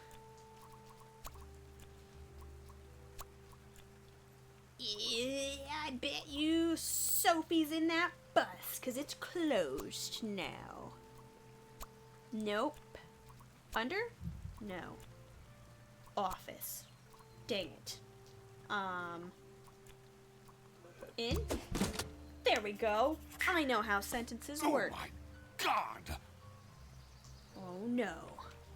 Yeah, I bet you Sophie's in that bus, because it's closed now. Nope. Under? No. Office. Dang it. In? There we go. I know how sentences Oh work. my God! Oh no.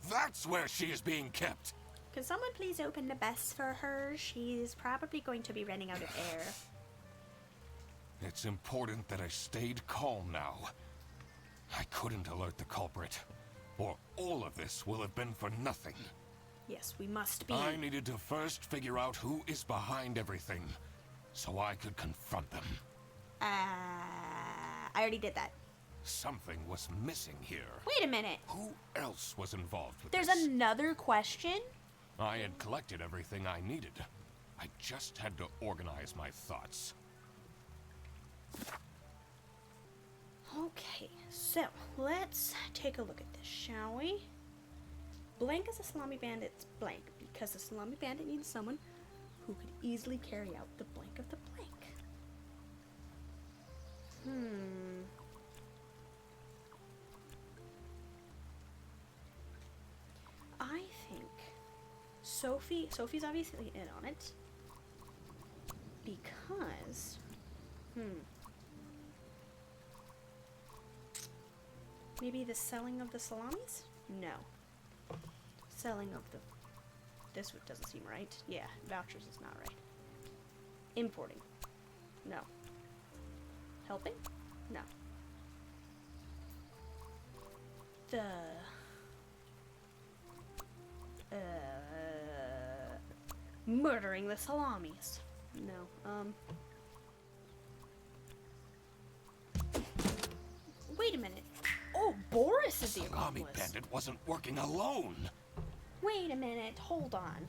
That's where she is being kept. Can someone please open the bus for her? She's probably going to be running out of air. It's important that I stayed calm now. I couldn't alert the culprit, or all of this will have been for nothing. Yes, we must be. I needed to first figure out who is behind everything, so I could confront them. I already did that. Something was missing here. Wait a minute. Who else was involved with There's this? another question? I had collected everything I needed. I just had to organize my thoughts. Okay, so let's take a look at this, shall we? Blank is a Salami Bandit's blank because a Salami Bandit needs someone who could easily carry out the blank of the blank. I think Sophie's obviously in on it because maybe the selling of the salamis? No. Selling of the... This one doesn't seem right. Yeah, vouchers is not right. Importing. No. Helping? No. The... Murdering the salamis. No. Wait a minute. Oh, Boris is the Salami accomplice. Bandit wasn't working alone. Wait a minute. Hold on.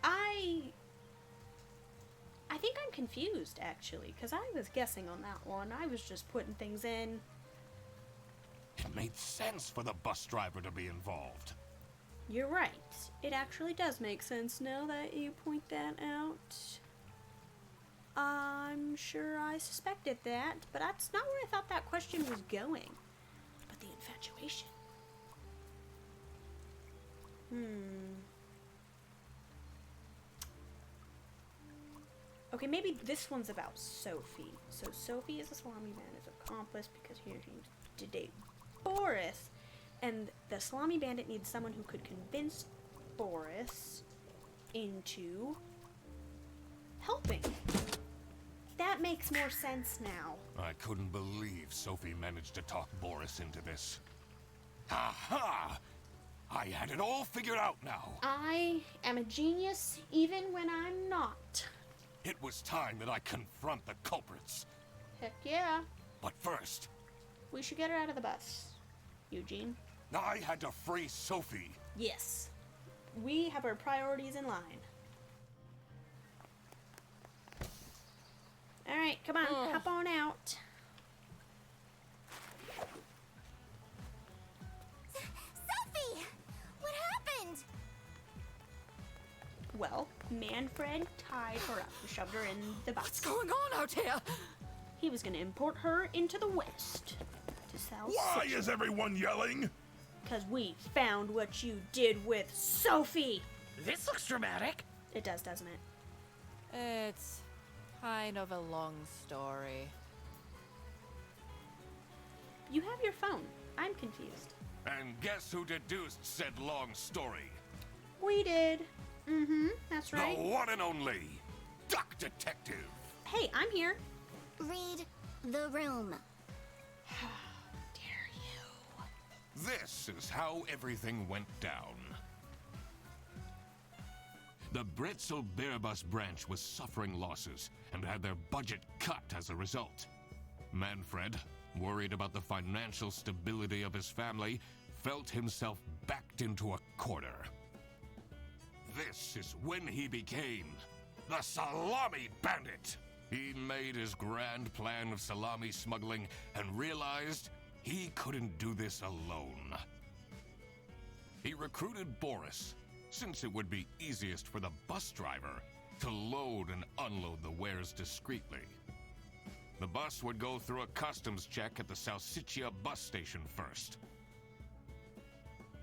I think I'm confused, actually, because I was guessing on that one. I was just putting things in. It made sense for the bus driver to be involved. You're right. It actually does make sense now that you point that out. I'm sure I suspected that, but that's not where I thought that question was going. But the infatuation. Okay, maybe this one's about Sophie. So Sophie is a Salami Bandit's accomplice because he needs to date Boris. And the Salami Bandit needs someone who could convince Boris into helping. That makes more sense now. I couldn't believe Sophie managed to talk Boris into this. Aha! I had it all figured out now. I am a genius even when I'm not. It was time that I confront the culprits. Heck yeah. But first, We should get her out of the bus. Eugene? I had to free Sophie. Yes. We have our priorities in line. Alright, come on, hop on out. Sophie! What happened? Well, Manfred tied her up and shoved her in the bus. What's going on out here? He was going to import her into the West to sell. Why is everyone yelling? Because we found what you did with Sophie. This looks dramatic. It does, doesn't it? It's kind of a long story. You have your phone. I'm confused. And guess who deduced said long story? We did. Mm-hmm, that's right. The one and only Duck Detective. Hey, I'm here. Read the room. How dare you? This is how everything went down. The Britzel BearBus branch was suffering losses and had their budget cut as a result. Manfred, worried about the financial stability of his family, felt himself backed into a corner. This is when he became the Salami Bandit. He made his grand plan of salami smuggling and realized he couldn't do this alone. He recruited Boris, since it would be easiest for the bus driver to load and unload the wares discreetly. The bus would go through a customs check at the Salsiccia bus station first.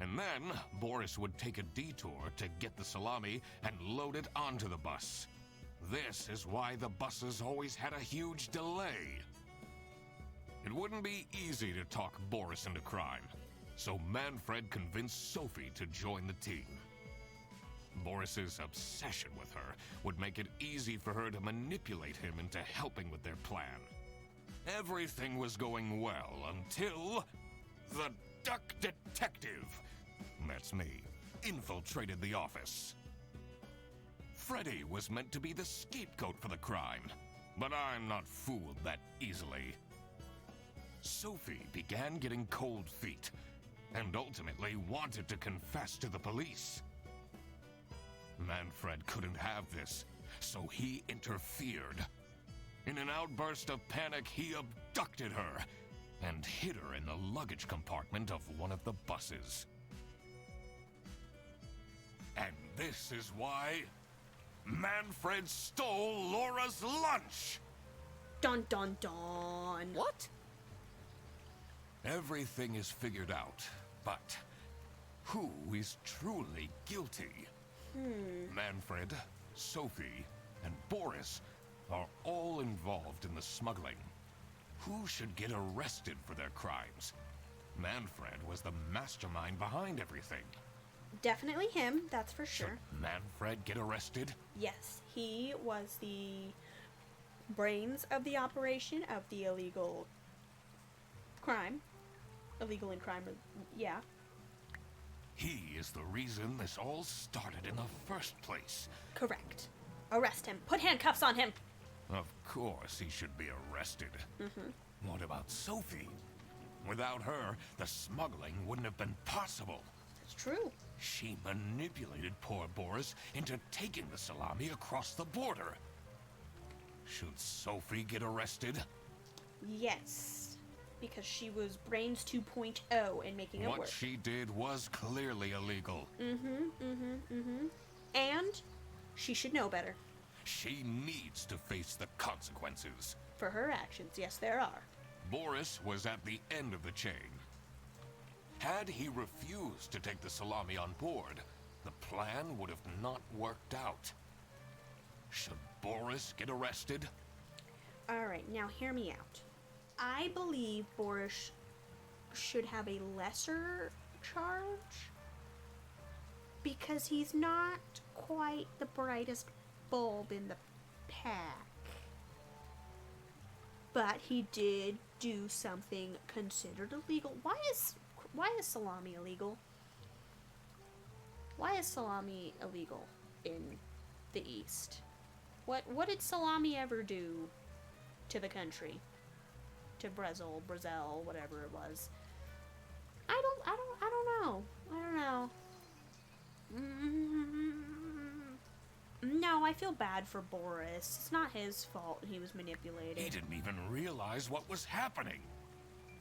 And then Boris would take a detour to get the salami and load it onto the bus. This is why the buses always had a huge delay. It wouldn't be easy to talk Boris into crime, so Manfred convinced Sophie to join the team. Boris's obsession with her would make it easy for her to manipulate him into helping with their plan. Everything was going well until the Duck Detective, that's me, infiltrated the office. Freddy was meant to be the scapegoat for the crime, but I'm not fooled that easily. Sophie began getting cold feet and ultimately wanted to confess to the police. Manfred couldn't have this, so he interfered. In an outburst of panic, he abducted her and hid her in the luggage compartment of one of the buses. And this is why Manfred stole Laura's lunch! Dun dun dun. What? Everything is figured out, but who is truly guilty? Manfred, Sophie, and Boris are all involved in the smuggling. Who should get arrested for their crimes? Manfred was the mastermind behind everything. Definitely him, that's for sure. Should Manfred get arrested? Yes, he was the brains of the operation of the illegal crime. Illegal in crime, yeah. He is the reason this all started in the first place. Correct. Arrest him. Put handcuffs on him. Of course he should be arrested. What about Sophie? Without her, the smuggling wouldn't have been possible. That's true. She manipulated poor Boris into taking the salami across the border. Should Sophie get arrested? Yes. Because she was Brains 2.0 and making it What work. she did was clearly illegal. And she should know better. She needs to face the consequences. For her actions, yes, there are. Boris was at the end of the chain. Had he refused to take the salami on board, the plan would have not worked out. Should Boris get arrested? Alright, now hear me out. I believe Boris should have a lesser charge because he's not quite the brightest bulb in the pack. But he did do something considered illegal. Why is salami illegal? Why is salami illegal in the East? What did salami ever do to the country? To Brazil, whatever it was. I don't know. No, I feel bad for Boris. It's not his fault he was manipulated. He didn't even realize what was happening.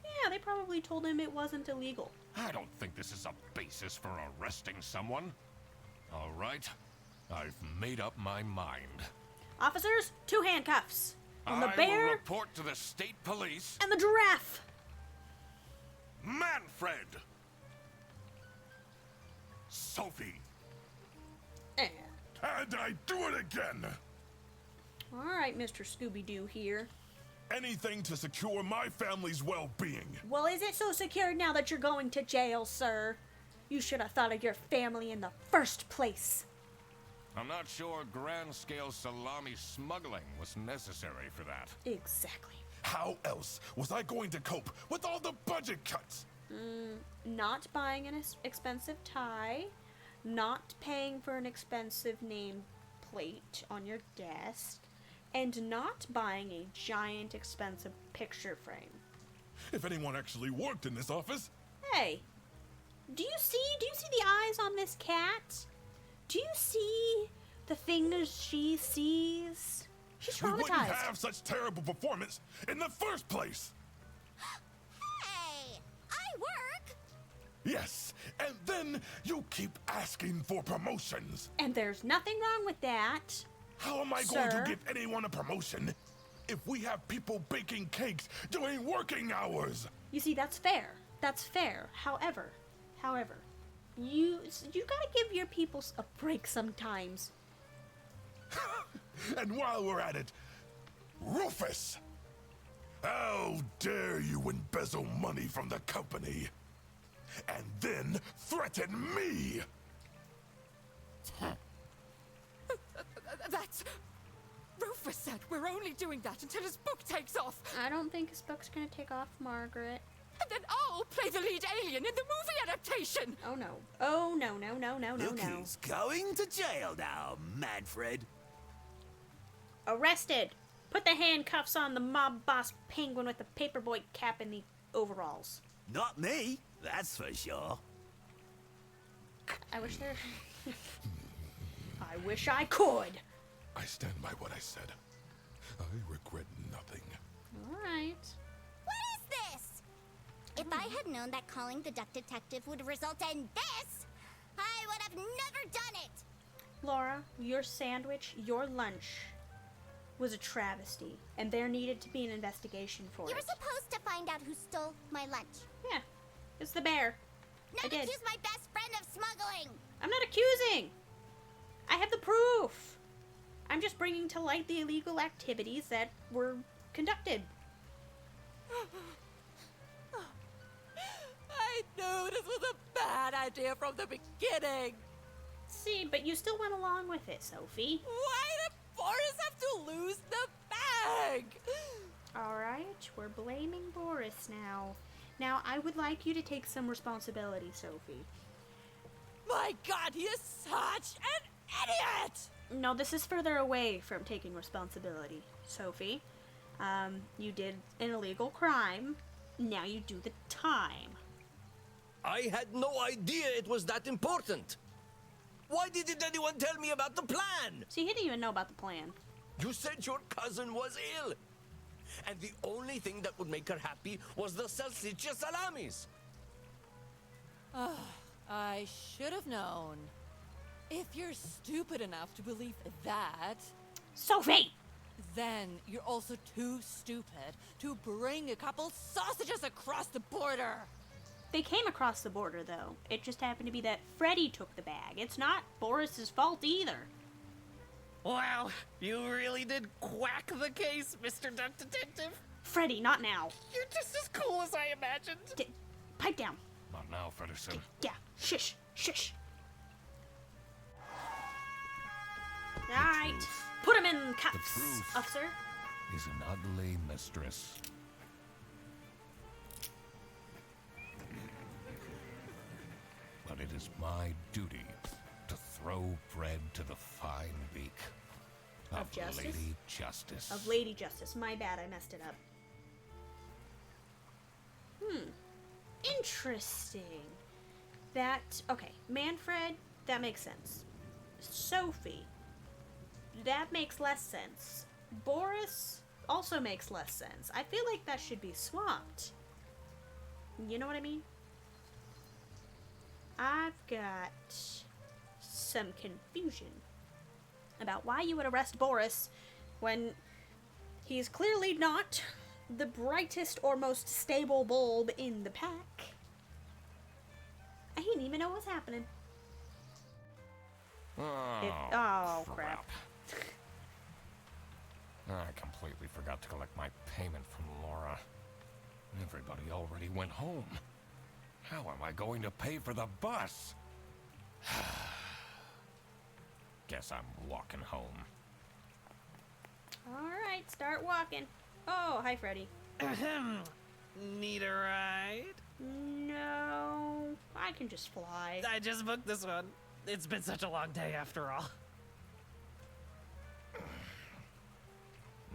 Yeah, they probably told him it wasn't illegal. I don't think this is a basis for arresting someone. All right, I've made up my mind. Officers, 2 handcuffs. On the I bear will report to the state police. and the giraffe. Manfred! Sophie! And And I do it again! alright, Mr. Scooby-Doo here. Anything to secure my family's well-being. Well, is it so secure now that you're going to jail, sir? You should have thought of your family in the first place. I'm not sure grand-scale salami smuggling was necessary for that. Exactly. How else was I going to cope with all the budget cuts? Not buying an expensive tie, not paying for an expensive name plate on your desk, and not buying a giant expensive picture frame. If anyone actually worked in this office, Hey, do you see the eyes on this cat? Do you see the things she sees? She's we wouldn't traumatized. have such terrible performance in the first place. Hey, I work. Yes, and then you keep asking for promotions. And there's nothing wrong with that. How am I going Sir? to give anyone a promotion if we have people baking cakes during working hours? You see, that's fair. That's fair. However, you gotta give your people a break sometimes. And while we're at it, Rufus! How dare you embezzle money from the company and then threaten me? That's... Rufus said we're only doing that until his book takes off. I don't think his book's gonna take off, Margaret. And then I'll play the lead alien in the movie adaptation. Oh no. Oh no. Look who's going to jail now, Manfred. Arrested! Put the handcuffs on the mob boss penguin with the paperboy cap and the overalls. Not me, that's for sure. I wish there... I wish I could! I stand by what I said. I regret nothing. Alright. What is this? If I had known that calling the duck detective would result in this, I would have never done it. Laura, your sandwich, your lunch was a travesty, and there needed to be an investigation for You were it. supposed to find out who stole my lunch. Yeah, it's the bear. I Not did. accuse my best friend of smuggling. I'm not accusing! I have the proof! I'm just bringing to light the illegal activities that were conducted. I knew this was a bad idea from the beginning. See, but you still went along with it, Sophie. Why did Boris have to lose the bag? Alright, we're blaming Boris now. Now, I would like you to take some responsibility, Sophie. My God, he is such an idiot! No, this is further away from taking responsibility, Sophie. You did an illegal crime. Now you do the time. I had no idea it was that important. Why didn't anyone tell me about the plan? See, he didn't even know about the plan. You said your cousin was ill. And the only thing that would make her happy was the salsiccia salamis. I should have known. If you're stupid enough to believe that, Sophie! then you're also too stupid to bring a couple sausages across the border. They came across the border, though. It just happened to be that Freddy took the bag. It's not Boris's fault either. Wow, you really did quack the case, Mr. Duck Detective. Freddy, not now. You're just as cool as I imagined. Pipe down. Not now, Fredderson. Yeah, shush, shush. Alright, put him in cuffs, truth. officer. Is an ugly mistress. But it is my duty to throw bread to the fine beak Of justice? Lady Justice. Of Lady Justice. My bad, I messed it up. Interesting. Okay, Manfred, that makes sense. Sophie, that makes less sense. Boris also makes less sense. I feel like that should be swapped. You know what I mean? I've got some confusion about why you would arrest Boris when he's clearly not the brightest or most stable bulb in the pack. I didn't even know what was happening. Oh, Crap. I completely forgot to collect my payment from Laura. Everybody already went home. How am I going to pay for the bus? Guess I'm walking home. Alright, start walking. Oh, hi, Freddy. Ahem. Need a ride? No, I can just fly. I just booked this one. It's been such a long day after all.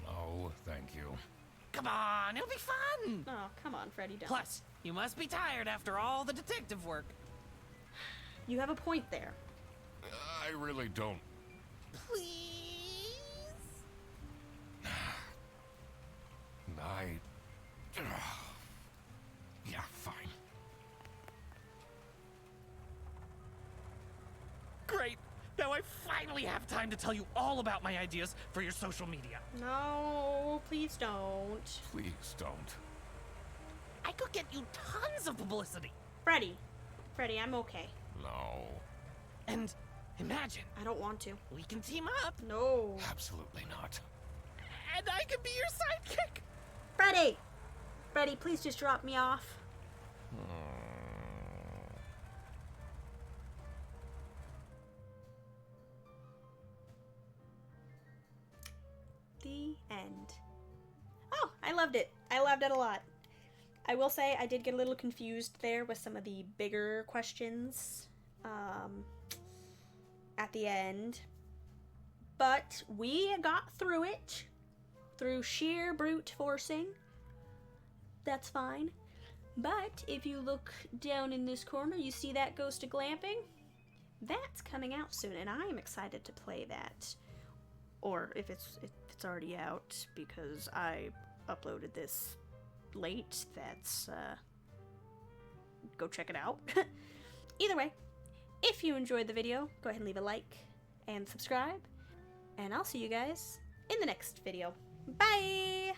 No, thank you. Come on, it'll be fun! Oh, come on, Freddy, don't. Plus, you must be tired after all the detective work. You have a point there. I really don't. Please? Yeah, fine. Great! Now I finally have time to tell you all about my ideas for your social media. No, please don't. Please don't. I could get you tons of publicity. Freddy, I'm okay. No. And imagine, I don't want to. we can team up, No. Absolutely not. and I can be your sidekick. Freddy, please just drop me off. The end. Oh, I loved it. I loved it a lot. I will say I did get a little confused there with some of the bigger questions at the end. But we got through it through sheer brute forcing. That's fine. But if you look down in this corner, you see that goes to glamping? That's coming out soon, and I am excited to play that. Or if it's already out, because I uploaded this late, that's go check it out. Either way, if you enjoyed the video, go ahead and leave a like and subscribe, and I'll see you guys in the next video. Bye!